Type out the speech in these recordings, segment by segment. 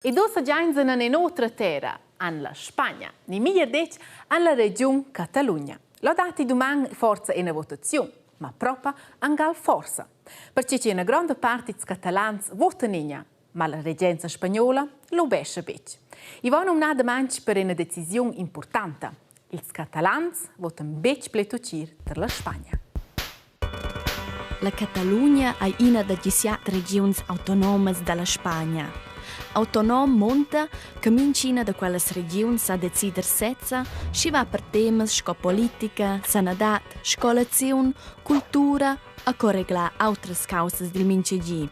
I due saggianze in un'altra terra, alla Spagna, nei migliori alla regione Catalogna. L'ho dati domani forza in votazione, ma proprio anche forza. Perché c'è una grande parte dei catalani votano, ma la reggenza spagnola lo besce bec. I vanno una domanda per una decisione importante. I catalani votano bec pletotir per la Spagna. La Catalogna è una delle 17 regioni autonome della Spagna. Autonom monta che mincina da quelle regioni sa decider sezza si va per temi sco politica, sanadat, scolazione, cultura a corregla altre cause del mincegi.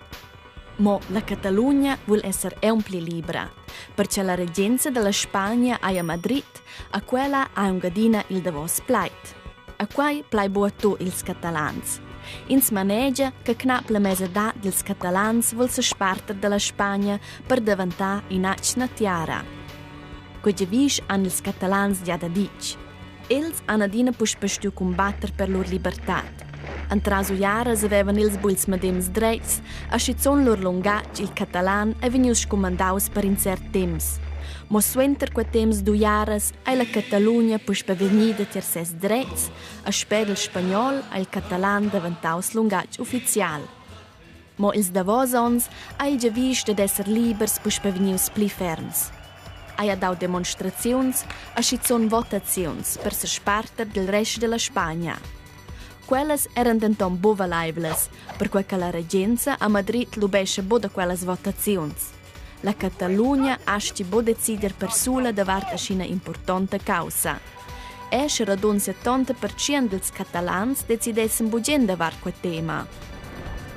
Ma la Catalogna vuol essere ampli libera, perché la reggenza della Spagna è a Madrid, a quella ha un gadina il davos plait. A quai plai boato ils catalans. Ins manegia che knap la mesedà dels catalans vol se sparter dalla Spagna per diventare inacna tiara. Quegge vis han ils catalans già da dic. Els han adina puspestu combatter per lor libertat. Antraso jaras avevan ils buils medems dreits, a schizon lor lungatg il catalan e venius comandaus per incert temps. Mo suenter qua temps du jaras ai la Catalogna puspe venida ter ses dreits, a sped il spagnol ai il catalan daventaus lungatg ufficial. Mo ils davos ons ai già vist ad esser libers puspe venius pli ferms. Ai dau demonstrazions a schizon votazions per ser sparter del rest della Spagna. Quelles eran denton bovalaibles, per quel che la reggenza a Madrid lo besce bo da quelles votazions. La Catalogna asci bo decider per sola davart a una importante causa. Esce radun 70% dels catalans decidessem bugen davart quel tema.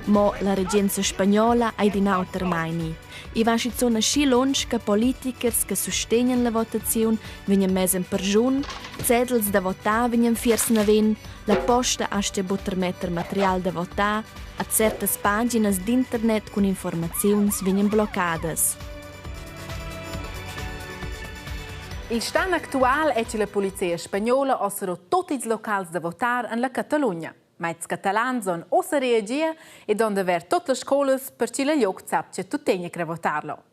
Mo la reggenza spagnola hai di nauter maini. I va schizona schi lunch che politikers che sostenien la votazione venien mesen per giun, zedels da votar venien fiers naven, la posta asce butter metter material da votar, a certas paginas d'internet con informazions venien bloccadas. Il stand attuale è che la polizia spagnola ossero tutti i locali da votare nella Catalogna. Ma i catalani sono ossa reagire e devono avere tutte le scuole per che la lloc sapcia tutti a votarlo.